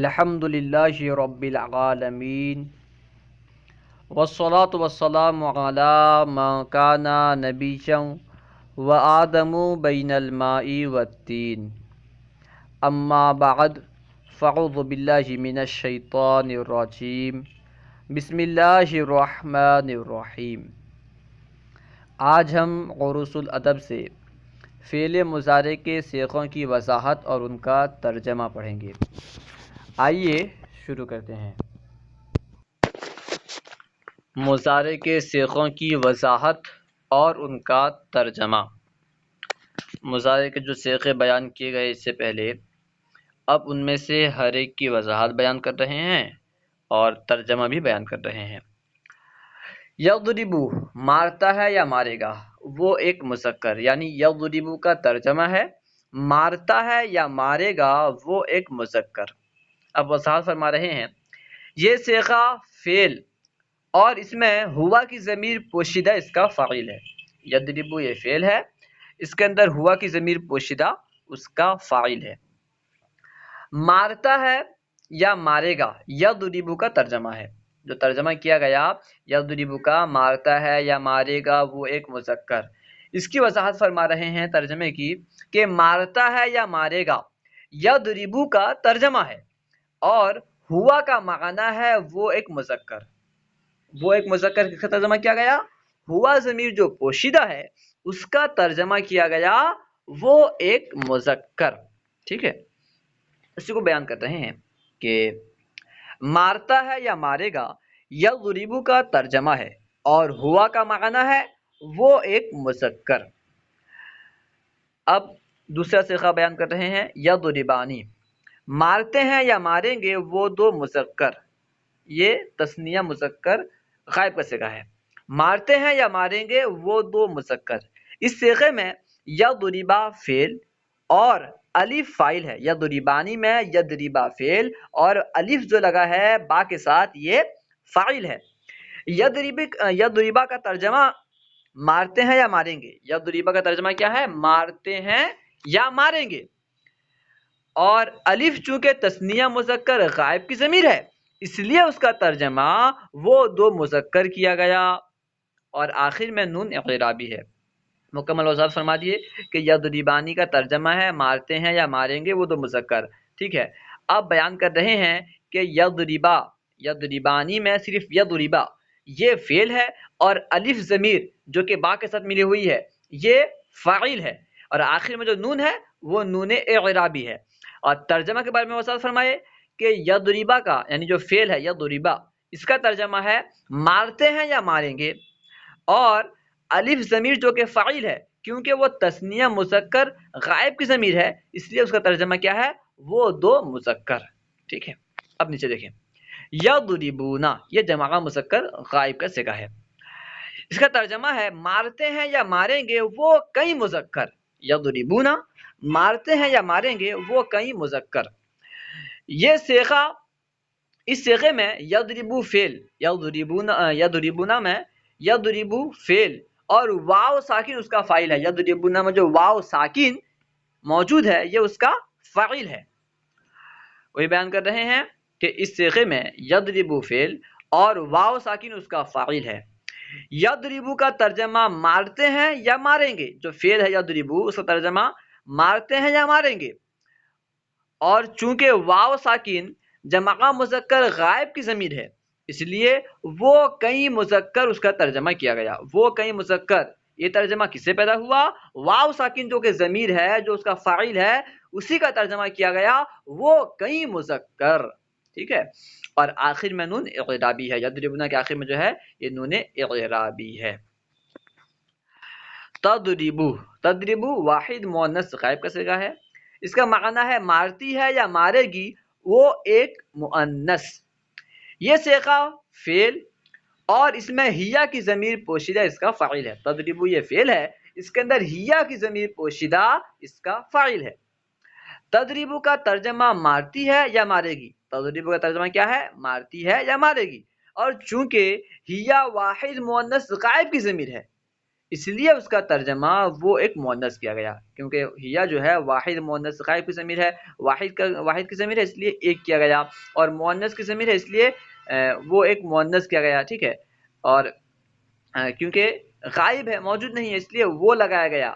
الحمد للہ رب العالمین والصلاة والسلام علی من کان نبیا وآدم بین الماء والتین اما بعد فاعوذ باللہ من الشیطان الرجیم بسم اللہ الرحمن الرحیم۔ آج ہم عروس الادب سے فعل مضارع کے صیغوں کی وضاحت اور ان کا ترجمہ پڑھیں گے۔ آئیے شروع کرتے ہیں۔ مضارع کے صیغوں کی وضاحت اور ان کا ترجمہ۔ مضارع کے جو صیغے بیان کیے گئے اس سے پہلے، اب ان میں سے ہر ایک کی وضاحت بیان کر رہے ہیں اور ترجمہ بھی بیان کر رہے ہیں۔ یضربو مارتا ہے یا مارے گا، وہ ایک مذکر یعنی یضربو کا ترجمہ ہے مارتا ہے یا مارے گا وہ ایک مذکر۔ اب وضاحت فرما رہے ہیں، یہ صیغہ فعل اور اس میں ہوا کی ضمیر پوشیدہ اس کا فاعل ہے۔ یضربو یہ فعل ہے، اس کے اندر ہوا کی ضمیر پوشیدہ اس کا فاعل ہے۔ مارتا ہے یا مارے گا یضربو کا ترجمہ ہے، جو ترجمہ کیا گیا یضربو کا مارتا ہے یا مارے گا وہ ایک مذکر، اس کی وضاحت فرما رہے ہیں ترجمے کی کہ مارتا ہے یا مارے گا یضربو کا ترجمہ ہے اور ہوا کا معنی ہے وہ ایک مذکر۔ وہ ایک مذکر کا ترجمہ کیا گیا، ہوا ضمیر جو پوشیدہ ہے اس کا ترجمہ کیا گیا وہ ایک مذکر۔ ٹھیک ہے، اسی کو بیان کر رہے ہیں کہ مارتا ہے یا مارے گا یضربو کا ترجمہ ہے اور ہوا کا معنی ہے وہ ایک مذکر۔ اب دوسرا صیغہ بیان کر رہے ہیں، یضربانی مارتے ہیں یا ماریں گے وہ دو مذکر، یہ تثنیہ مذکر غائب کا صیغہ ہے۔ مارتے ہیں یا ماریں گے وہ دو مذکر، اس صیغے میں یضربا فعل اور الف فاعل ہے۔ یضربانی میں یضربا فعل اور الف جو لگا ہے با کے ساتھ یہ فاعل ہے۔ یضربا کا ترجمہ مارتے ہیں یا ماریں گے، یضربا کا ترجمہ کیا ہے، مارتے ہیں یا ماریں گے، اور الف چونکہ تثنیہ مذکر غائب کی ضمیر ہے اس لیے اس کا ترجمہ وہ دو مذکر کیا گیا، اور آخر میں نون اعرابی ہے۔ مکمل وضاحت فرما دیے کہ یضربانی کا ترجمہ ہے مارتے ہیں یا ماریں گے وہ دو مذکر۔ ٹھیک ہے، اب بیان کر رہے ہیں کہ یضربا، یضربانی میں صرف یضربا یہ فعل ہے اور الف ضمیر جو کہ با کے ساتھ ملی ہوئی ہے یہ فاعل ہے، اور آخر میں جو نون ہے وہ نون اعرابی ہے۔ اور ترجمہ کے بارے میں وضاحت فرمائے کہ یضربا کا یعنی جو فعل ہے یضربا اس کا ترجمہ ہے مارتے ہیں یا ماریں گے، اور الف ضمیر جو کہ فاعل ہے کیونکہ وہ تثنیہ مذکر غائب کی ضمیر ہے اس لیے اس کا ترجمہ کیا ہے، وہ دو مذکر۔ ٹھیک ہے، اب نیچے دیکھیں، یضربونا یہ جمع مذکر غائب کا صیغہ ہے، اس کا ترجمہ ہے مارتے ہیں یا ماریں گے وہ کئی مذکر۔ یضربونا مارتے ہیں یا ماریں گے وہ کئی مذکر، یہ صیغہ اس صیغے میں یضربو فعل، یضربونا میں یضربو فعل اور واو ساکن اس کا فاعل ہے۔ یضربونا میں جو واو ساکن موجود ہے یہ اس کا فاعل ہے۔ وہی بیان کر رہے ہیں کہ اس صیغے میں یضربو فعل اور واو ساکن اس کا فاعل ہے۔ یضربو کا ترجمہ مارتے ہیں یا ماریں گے، جو فعل ہے یضربو اس کا ترجمہ مارتے ہیں یا ماریں گے، اور چونکہ واو ساکن جمع مذکر غائب کی ضمیر ہے اس لیے وہ کئی مذکر اس کا ترجمہ کیا گیا۔ وہ کئی مذکر یہ ترجمہ کس سے پیدا ہوا، واو ساکن جو کہ ضمیر ہے جو اس کا فاعل ہے اسی کا ترجمہ کیا گیا وہ کئی مذکر۔ ٹھیک ہے، اور آخر میں نون اعرابی ہے، یضربونا کے آخر میں جو ہے یہ نون اعرابی ہے۔ تضربو، تضربو واحد مؤنث غائب کا صیغہ ہے، اس کا معنی ہے مارتی ہے یا مارے گی وہ ایک مؤنث۔ یہ صیغہ فعل اور اس میں ہیا کی ضمیر پوشیدہ اس کا فاعل ہے۔ تضربو یہ فعل ہے، اس کے اندر ہیا کی ضمیر پوشیدہ اس کا فاعل ہے۔ تضربو کا ترجمہ مارتی ہے یا مارے گی، تضربو کا ترجمہ کیا ہے، مارتی ہے یا مارے گی، اور چونکہ ہیا واحد مؤنث غائب کی ضمیر ہے اس لیے اس کا ترجمہ وہ ایک مؤنث کیا گیا، کیونکہ ہیا جو ہے واحد مؤنث غائب کی ضمیر ہے، واحد کی ضمیر ہے اس لیے ایک کیا گیا، اور مؤنث کی ضمیر ہے اس لیے وہ ایک مؤنث کیا گیا، ٹھیک ہے، اور کیونکہ غائب ہے، موجود نہیں ہے، اس لیے وہ لگایا گیا،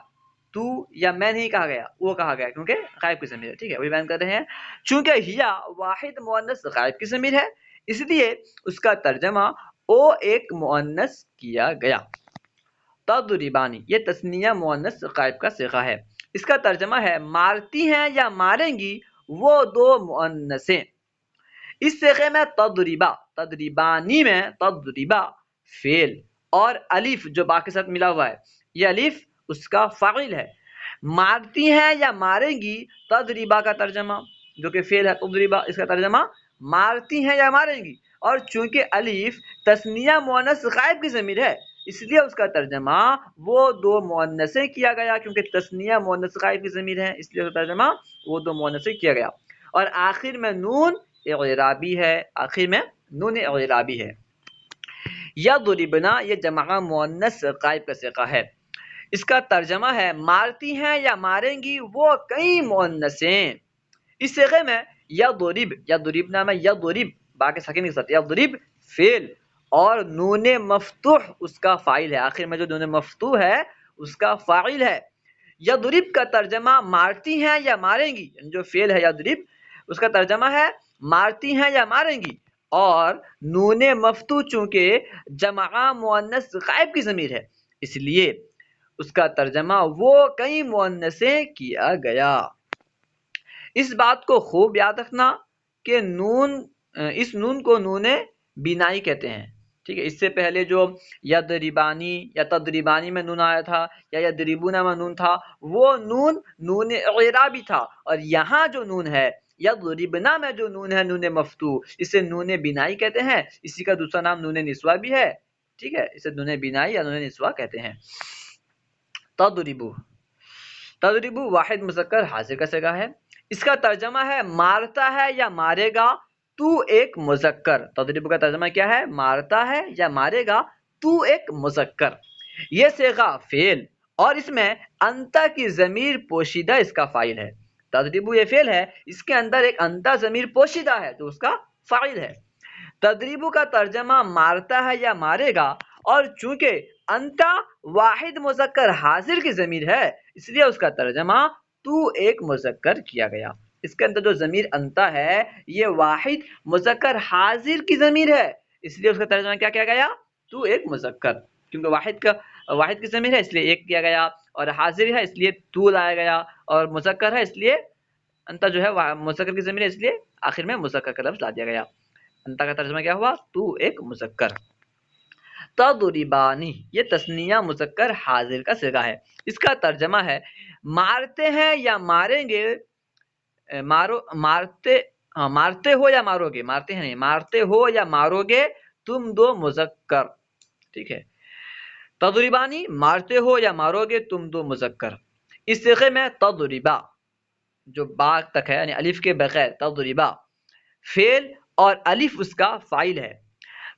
تو یا میں نہیں کہا گیا، وہ کہا گیا کیونکہ غائب کی ضمیر ہے، ٹھیک ہے، وہی بیان کر رہے ہیں، چونکہ ہیا واحد مؤنث غائب کی ضمیر ہے اس لیے اس کا ترجمہ او ایک مؤنث کیا گیا۔ تضربانی یہ تثنیہ مؤنث غائب کا صیغہ ہے، اس کا ترجمہ ہے مارتی ہیں یا ماریں گی وہ دو مؤنثیں۔ اس صیغے میں تضربا، تضربانی میں تضربا فعل اور الف جو با کے ساتھ ملا ہوا ہے، یہ الف اس کا فاعل ہے۔ مارتی ہیں یا ماریں گی تضربا کا ترجمہ جو کہ فعل ہے تضربا، اس کا ترجمہ مارتی ہیں یا ماریں گی، اور چونکہ الف تثنیہ مؤنث غائب کی ضمیر ہے اس لیے اس کا ترجمہ وہ دو مؤنثیں کیا گیا، کیونکہ تثنیہ مؤنث غائب کی ضمیر ہے اس لیے اس کا ترجمہ وہ دو مؤنثیں کیا گیا۔ اور آخر میں نون اعرابی ہے، آخر میں نون اعرابی ہے۔ یضربنا یہ جمع مؤنث غائب کا صیغہ ہے، اس کا ترجمہ ہے مارتی ہیں یا ماریں گی وہ کئی مؤنثیں۔ اس صیغے میں یضرب، یضربنا میں یضرب با کے ساکن کے ساتھ، یضرب فعل اور نون مفتوح اس کا فاعل ہے، آخر میں جو نون مفتوح ہے اس کا فاعل ہے۔ یضرب کا ترجمہ مارتی ہیں یا ماریں گی، جو فعل ہے یضرب اس کا ترجمہ ہے مارتی ہیں یا ماریں گی، اور نون مفتوح چونکہ جمع مؤنث غائب کی ضمیر ہے اس لیے اس کا ترجمہ وہ کئی مؤنثیں کیا گیا۔ اس بات کو خوب یاد رکھنا کہ اس نون کو نون بینائی کہتے ہیں، ٹھیک ہے، اس سے پہلے جو یضربانی یا تضربانی میں نون آیا تھا یا یضربون میں نون تھا وہ نون اعرابی تھا، اور یہاں جو نون ہے یضربنا میں جو نون ہے نون مفتوح اسے نون بینائی کہتے ہیں، اسی کا دوسرا نام نون نسوہ بھی ہے، ٹھیک ہے، اسے نون بینائی یا نون نسوہ کہتے ہیں۔ تضربو، تضربو واحد مذکر حاضر کا صیغہ ہے، اس کا ترجمہ ہے مارتا ہے یا مارے گا تو ایک مذکر۔ تضربو کا ترجمہ کیا ہے؟ مارتا ہے یا مارے گا تو ایک مذکر۔ یہ صیغہ فعل اور اس میں انتا کی ضمیر پوشیدہ اس کا فاعل ہے۔ تضربو یہ فعل ہے، اس کے اندر ایک انتا ضمیر پوشیدہ ہے جو اس کا فاعل ہے۔ تضربو کا ترجمہ مارتا ہے یا مارے گا، اور چونکہ انتا واحد مذکر حاضر کی ضمیر ہے اس لیے اس کا ترجمہ تو ایک مذکر کیا گیا۔ اس کے اندر جو ضمیر انتا ہے یہ واحد مذکر حاضر کی ضمیر ہے اس لیے اس کا ترجمہ کیا کیا گیا؟ تو ایک مذکر، کیونکہ واحد کی ضمیر ہے اس لیے ایک کیا گیا، اور حاضر ہے اس لیے تو لایا گیا، اور مذکر ہے اس لیے انتا جو ہے مذکر کی ضمیر ہے اس لیے آخر میں مذکر کا لفظ لا دیا گیا۔ انتا کا ترجمہ کیا ہوا؟ تو ایک مذکر۔ تضربانی یہ تثنیہ مذکر حاضر کا صیغہ ہے، اس کا ترجمہ ہے مارتے ہیں یا ماریں گے، مارتے ہو یا مارو گے، مارتے ہیں نہیں، مارتے ہو یا مارو گے تم دو مذکر، ٹھیک ہے۔ تضربانی مارتے ہو یا مارو گے تم دو مذکر۔ اس صیغے میں تضربا جو با تک ہے یعنی الف کے بغیر تضربا فعل اور الف اس کا فاعل ہے۔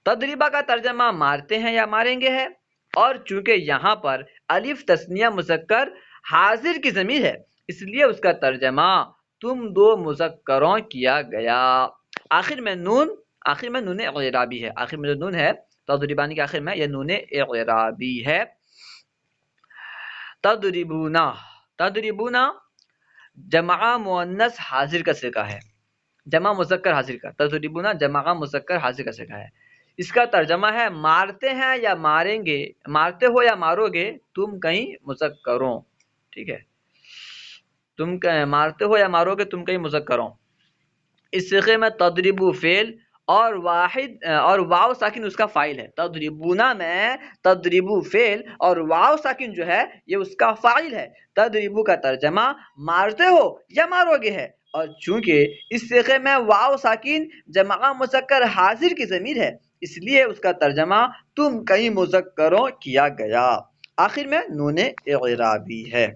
تضربا کا ترجمہ مارتے ہیں یا ماریں گے ہے، اور چونکہ یہاں پر الف تثنیہ مذکر حاضر کی ضمیر ہے اس لیے اس کا ترجمہ تم دو مذکروں کیا گیا۔ آخر میں نون اعرابی ہے، آخر میں جو نون ہے تضربانی کے آخر میں یہ نون اعرابی ہے۔ تضربونا جمع مؤنث حاضر کا صیغہ ہے، جمع مذکر حاضر کا، تضربونا جمع مذکر حاضر کا صیغہ ہے، اس کا ترجمہ ہے مارتے ہیں یا ماریں گے، مارتے ہو یا مارو گے تم کئی مذکروں، ٹھیک ہے، تم مارتے ہو یا مارو گے تم کئی مذکروں۔ اس صیغے میں تضربو فعل اور واو ساکن اس کا فاعل ہے۔ تضربونا میں تضربو فعل اور واو ساکن جو ہے یہ اس کا فاعل ہے۔ تضربو کا ترجمہ مارتے ہو یا مارو گے ہے، اور چونکہ اس صیغے میں واو ساکن جمع مذکر حاضر کی ضمیر ہے اس لیے اس کا ترجمہ تم کئی مذکروں کیا گیا۔ آخر میں نون اعرابی ہے۔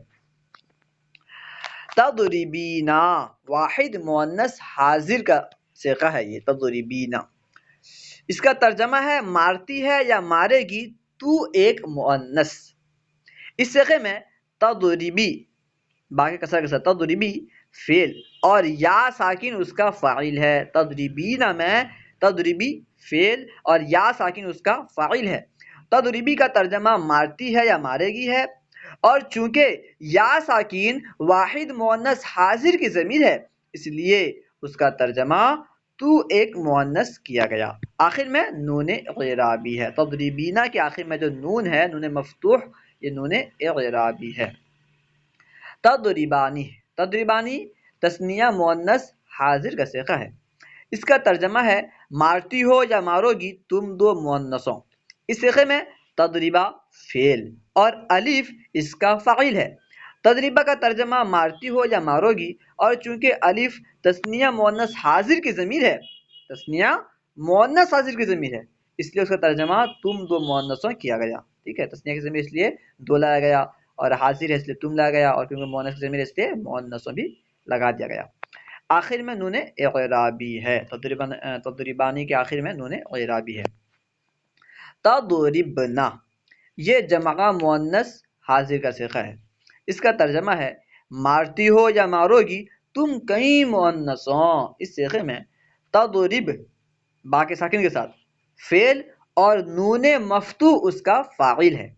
تضربینا واحد مؤنث حاضر کا صیغہ ہے یہ تضربینا، اس کا ترجمہ ہے مارتی ہے یا مارے گی تو ایک مؤنث۔ اس صیغے میں تضربی باقی کسر کے ساتھ تضربی فعل اور یا ساکن اس کا فاعل ہے. تضربینا میں تضربی فعل اور یا ساکن اس کا فاعل ہے. تضربی کا ترجمہ مارتی ہے یا مارے گی ہے، اور چونکہ یا ساکین واحد مؤنث حاضر کی ضمیر ہے اس لیے اس کا ترجمہ تو ایک مؤنث کیا گیا. آخر میں نون اعرابی ہے. تضربینا کے آخر میں جو نون ہے نون مفتوح، یہ نون اعرابی ہے. تضربانی تضربانی تثنیہ مؤنث حاضر کا صیغہ ہے. اس کا ترجمہ ہے مارتی ہو یا مارو گی تم دو مؤنثوں. اس صیغے میں تضربہ فعل اور الف اس کا فاعل ہے. تضربہ کا ترجمہ مارتی ہو یا مارو گی، اور چونکہ الف تثنیہ مؤنث حاضر کی ضمیر ہے، تثنیہ مؤنث حاضر کی ضمیر ہے، اس لیے اس کا ترجمہ تم دو مؤنثوں کیا گیا. ٹھیک ہے، تثنیہ کی ضمیر اس لیے دو لایا گیا، اور حاضر ہے اس لیے تم لایا گیا، اور کیونکہ مؤنث کی ضمیر اس لیے مؤنثوں بھی لگا دیا گیا. آخر میں نون اعرابی ہے. تضربانی کے آخر میں نون اعرابی ہے. تضربنا یہ جمع مؤنث حاضر کا صیغہ ہے. اس کا ترجمہ ہے مارتی ہو یا مارو گی تم کئی مؤنثوں. اس صیغے میں تضرب باقی ساکن کے ساتھ فعل اور نون مفتوح اس کا فاعل ہے.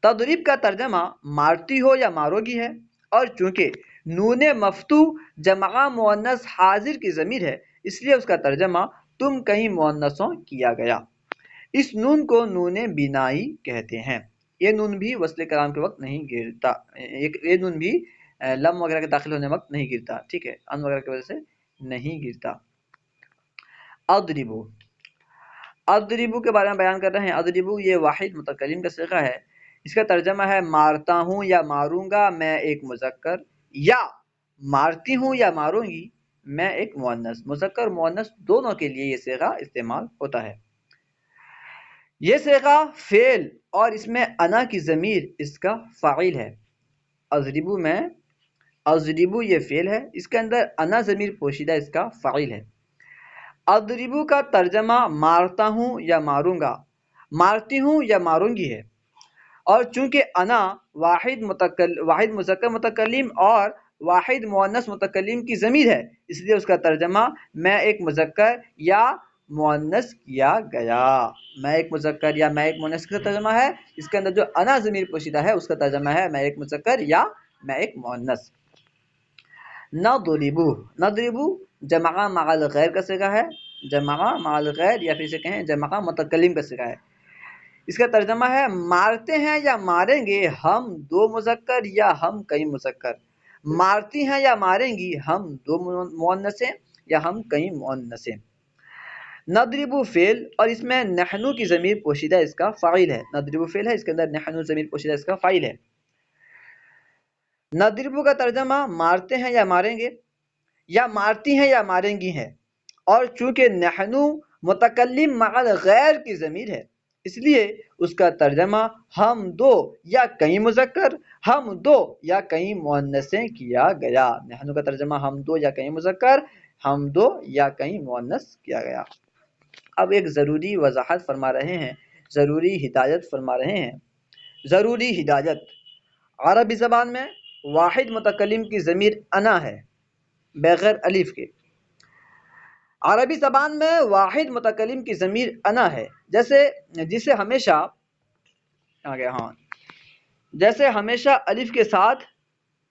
تضرب کا ترجمہ مارتی ہو یا مارو گی ہے، اور چونکہ نون مفتوح جمع مؤنث حاضر کی ضمیر ہے اس لیے اس کا ترجمہ تم کئی مؤنثوں کیا گیا. اس نون کو نون بینائی کہتے ہیں. یہ نون بھی وصل کلام کے وقت نہیں گرتا. یہ نون بھی لم وغیرہ کے داخل ہونے وقت نہیں گرتا. ٹھیک ہے، ان وغیرہ کی وجہ سے نہیں گرتا. اضربو اضربو کے بارے میں بیان کر رہے ہیں. اضربو یہ واحد متکلم کا صیغہ ہے. اس کا ترجمہ ہے مارتا ہوں یا ماروں گا میں ایک مذکر، یا مارتی ہوں یا ماروں گی میں ایک مؤنث. مذکر مؤنث دونوں کے لیے یہ صیغہ استعمال ہوتا ہے. یہ صیغہ فعل اور اس میں انا کی ضمیر اس کا فاعل ہے. اضربو میں اضربو یہ فعل ہے، اس کے اندر انا ضمیر پوشیدہ اس کا فاعل ہے. اضربو کا ترجمہ مارتا ہوں یا ماروں گا، مارتی ہوں یا ماروں گی ہے، اور چونکہ انا واحد مذکر متکلم اور واحد مؤنث متکلم کی ضمیر ہے اس لیے اس کا ترجمہ میں ایک مذکر یا مؤنث کیا گیا. میں ایک مذکر یا میں ایک مؤنث کا ترجمہ ہے، اس کے اندر جو انا ضمیر پوشیدہ ہے اس کا ترجمہ ہے میں ایک مذکر یا میں ایک مؤنث. نضربو نضربو جمع مع الغیر کا صیغہ ہے. جمع مع الغیر یا پھر اسے کہیں جمع متکلم کا صیغہ ہے. اس کا ترجمہ ہے مارتے ہیں یا ماریں گے ہم دو مذکر یا ہم کئی مذکر. مارتی ہیں یا ماریں گی ہم دو مؤنثیں یا ہم کئی مؤنثیں. نضربو فعل اور اس میں نحنو کی ضمیر پوشیدہ اس کا فاعل ہے. نضربو فعل ہے، اس کے اندر نحنو ضمیر پوشیدہ اس کا فاعل ہے. نضربو کا ترجمہ مارتے ہیں یا ماریں گے یا مارتی ہیں یا ماریں گی ہے، اور چونکہ نحنو متکلم مع الغیر کی ضمیر ہے اس لیے اس کا ترجمہ ہم دو یا کئی مذکر ہم دو یا کئی مؤنثیں کیا گیا. نحنو کا ترجمہ ہم دو یا کئی مذکر ہم دو یا کئی مؤنث کیا گیا. اب ایک ضروری وضاحت فرما رہے ہیں، ضروری ہدایت فرما رہے ہیں. ضروری ہدایت عربی زبان میں واحد متکلم کی ضمیر انا ہے بغیر الف کے. عربی زبان میں واحد متکلم کی ضمیر انا ہے جیسے ہمیشہ الف کے ساتھ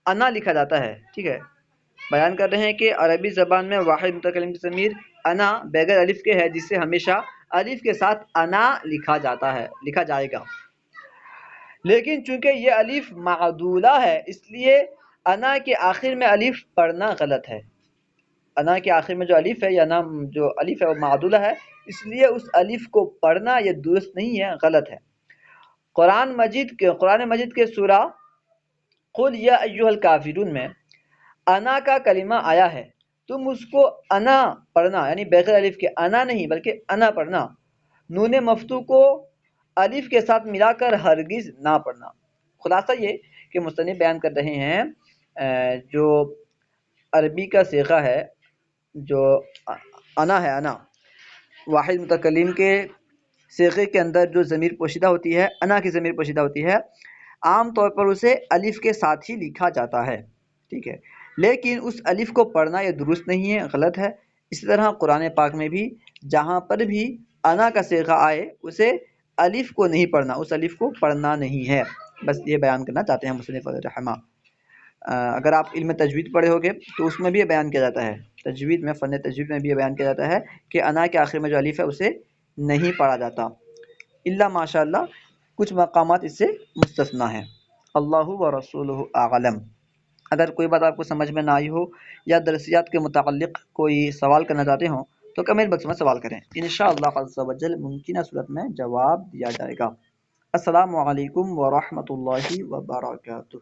انا لکھا جاتا ہے. ٹھیک ہے، بیان کر رہے ہیں کہ عربی زبان میں واحد متکلم کی ضمیر انا بغیر الف کے ہے جسے ہمیشہ الف کے ساتھ انا لکھا جائے گا. لیکن چونکہ یہ الف معدولہ ہے اس لیے انا کے آخر میں الف پڑھنا غلط ہے. انا کے آخر میں جو الف ہے یا نام جو الف ہے وہ معدولہ ہے، اس لیے اس الف کو پڑھنا یہ درست نہیں ہے، غلط ہے. قرآن مجید کے سورہ قل یا ایھا الکافرون میں انا کا کلمہ آیا ہے. تم اس کو انا پڑھنا، یعنی بغیر الف کے انا نہیں بلکہ انا پڑھنا. نون مفتوح کو الف کے ساتھ ملا کر ہرگز نہ پڑھنا. خلاصہ یہ کہ مصنف بیان کر رہے ہیں جو عربی کا صیغہ ہے جو انا ہے، انا واحد متکلم کے صیغے کے اندر جو ضمیر پوشیدہ ہوتی ہے انا کی ضمیر پوشیدہ ہوتی ہے، عام طور پر اسے الف کے ساتھ ہی لکھا جاتا ہے، ٹھیک ہے، لیکن اس الف کو پڑھنا یہ درست نہیں ہے، غلط ہے۔ اسی طرح قرآن پاک میں بھی جہاں پر بھی انا کا صیغہ آئے اسے الف کو نہیں پڑھنا، اس الف کو پڑھنا نہیں ہے، بس یہ بیان کرنا چاہتے ہیں مصنف رحمہ۔ اگر آپ علم تجوید پڑھے ہوگے تو اس میں بھی یہ بیان کیا جاتا ہے، تجوید میں، فن تجوید میں بھی یہ بیان کیا جاتا ہے کہ انا کے آخر میں جو الف ہے اسے نہیں پڑھا جاتا، الا ماشاء اللہ کچھ مقامات اس سے مستثنا ہیں۔ اللہ و رسولہ اعلم۔ اگر کوئی بات آپ کو سمجھ میں نہ آئی ہو یا درسیات کے متعلق کوئی سوال کرنا چاہتے ہوں تو کمنٹ باکس میں سوال کریں، انشاءاللہ عز و جل ممکنہ صورت میں جواب دیا جائے گا۔ السلام علیکم ورحمۃ اللہ وبرکاتہ۔